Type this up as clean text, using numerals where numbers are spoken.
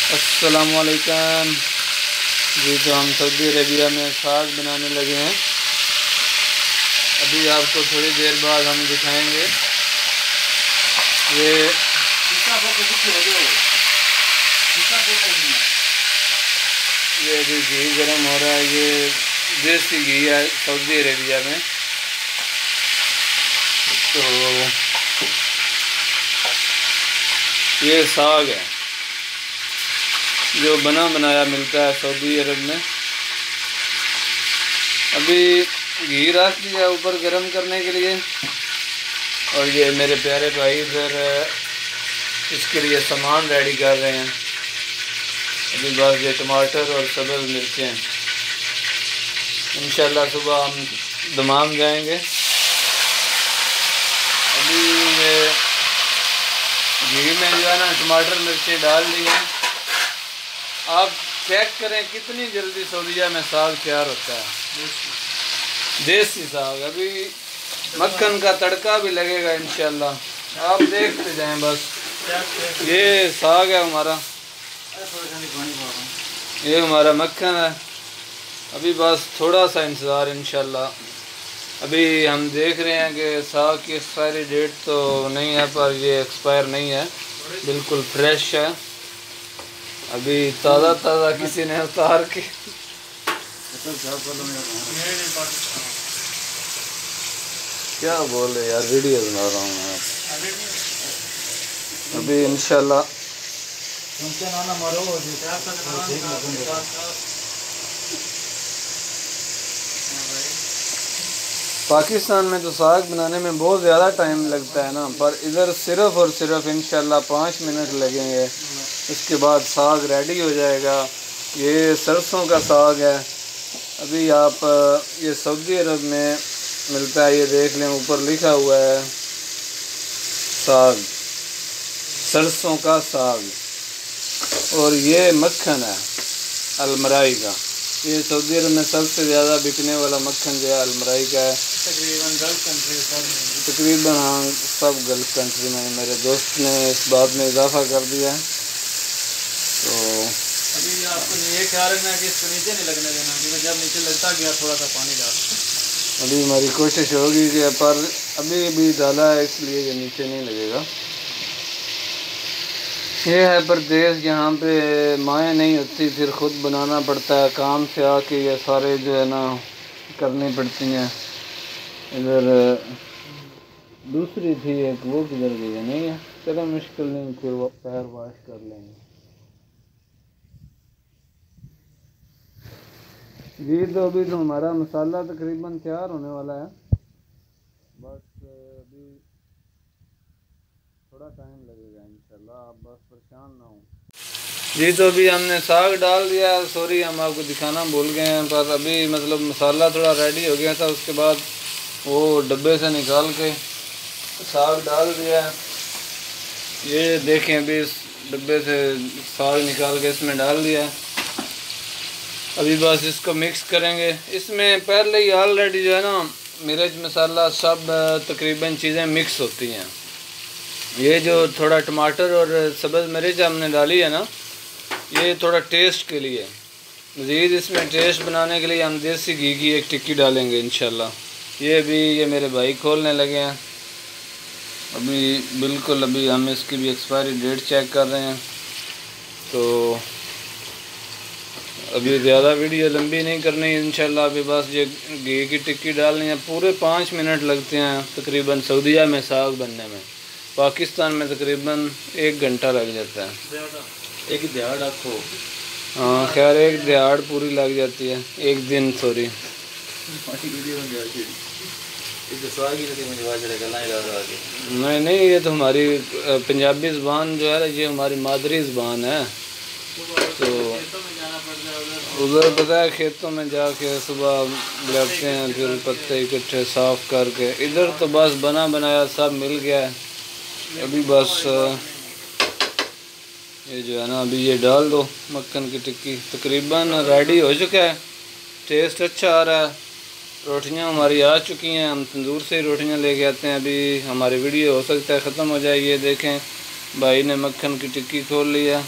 अस्सलामुअलैकुम जी। तो हम सऊदी अरेबिया में साग बनाने लगे हैं। अभी आपको थोड़ी देर बाद हम दिखाएंगे। ये अभी घी गर्म हो रहा है। ये देसी घी है सऊदी अरेबिया में। तो ये साग है जो बना बनाया मिलता है सऊदी अरब में। अभी घी रख दिया ऊपर गरम करने के लिए, और ये मेरे प्यारे भाई इधर इसके लिए सामान रेडी कर रहे हैं। अभी बस ये टमाटर और सब्ज़ मिर्चें, इंशाल्लाह सुबह हम दमाम जाएंगे। अभी ये घी में जो है ना टमाटर मिर्चें डाल दी हैं। आप चेक करें कितनी जल्दी सऊदीया में साग तैयार होता है, देसी साग। अभी मक्खन का तड़का भी लगेगा इंशाल्लाह, आप देखते जाएं बस। ये साग है हमारा, ये हमारा मक्खन है। अभी बस थोड़ा सा इंतज़ार इंशाल्लाह। अभी हम देख रहे हैं कि साग की एक्सपायरी डेट तो नहीं है, पर ये एक्सपायर नहीं है, बिल्कुल फ्रेश है। अभी ताज़ा ताज़ा किसी ने उतार के क्या बोले यार, वीडियो बना रहा हूँ मैं। अभी इंशाल्लाह पाकिस्तान में तो साग बनाने में बहुत ज़्यादा टाइम लगता है ना, पर इधर सिर्फ़ और सिर्फ इंशाल्लाह 5 मिनट लगेंगे। इसके बाद साग रेडी हो जाएगा। ये सरसों का साग है। अभी आप ये सऊदी अरब में मिलता है, ये देख लें ऊपर लिखा हुआ है साग, सरसों का साग। और ये मक्खन है अलमराई का। ये सऊदी अरब में सबसे ज़्यादा बिकने वाला मक्खन जो है अलमराई का है। तकरीबन हाँ, सब गल्फ़ कंट्री में। मेरे दोस्त ने इस बात में इजाफ़ा कर दिया है। तो अभी आपको ये ख्याल रखना है कि इसको नीचे नहीं लगने देना, क्योंकि जब नीचे लगता गया थोड़ा सा पानी डाल। अभी हमारी कोशिश होगी कि, पर अभी भी डाला है इसलिए ये नीचे नहीं लगेगा। ये है परदेश, यहाँ पे माएँ नहीं होती, फिर ख़ुद बनाना पड़ता है। काम से आके ये सारे जो है ना करनी पड़ती हैं। इधर दूसरी थी एक, वो किधर गई है? नहीं है, चलो मुश्किल नहीं, फिर वो पैर वाश कर लेंगे जी। तो अभी तो हमारा मसाला तकरीबन तैयार होने वाला है। बस अभी थोड़ा टाइम लगेगा इंशाल्लाह, आप बस परेशान ना हो जी। तो अभी हमने साग डाल दिया। सॉरी, हम आपको दिखाना भूल गए हैं, पर अभी मतलब मसाला थोड़ा रेडी हो गया था। उसके बाद वो डब्बे से निकाल के साग डाल दिया। ये देखें, अभी इस डब्बे से साग निकाल के इसमें डाल दिया। अभी बस इसको मिक्स करेंगे। इसमें पहले ही ऑलरेडी जो है ना मिर्च मसाला सब तकरीबन चीज़ें मिक्स होती हैं। ये जो थोड़ा टमाटर और सब्ज़ मिर्च हमने डाली है ना, ये थोड़ा टेस्ट के लिए। मज़ीद इसमें टेस्ट बनाने के लिए हम देसी घी की एक टिक्की डालेंगे इंशाल्लाह। ये अभी ये मेरे भाई खोलने लगे हैं। अभी बिल्कुल अभी हम इसकी भी एक्सपायरी डेट चेक कर रहे हैं। तो अभी ज़्यादा वीडियो लंबी नहीं करनी इंशाल्लाह। अभी बस ये घी की टिक्की डालनी है। पूरे 5 मिनट लगते हैं तकरीबन सऊदीया में साग बनने में। पाकिस्तान में तकरीबन 1 घंटा लग जाता है। एक दिहाड़ आपको, हाँ खैर, एक दिहाड़ पूरी लग जाती है, एक दिन। सॉरी नहीं नहीं, ये तो हमारी पंजाबी ज़बान जो है, ये हमारी मादरी ज़बान है। तो उधर पता है, खेतों में जाके सुबह लगते हैं, फिर पत्ते इकट्ठे साफ़ करके। इधर तो बस बना बनाया सब मिल गया है। अभी बस ये जो है ना, अभी ये डाल दो मक्खन की टिक्की। तकरीबन रेडी हो चुका है, टेस्ट अच्छा आ रहा है। रोटियां हमारी आ चुकी हैं, हम तंदूर से रोटियां लेके आते हैं। अभी हमारी वीडियो हो सकता है ख़त्म हो जाए। ये देखें, भाई ने मक्खन की टिक्की खोल लिया।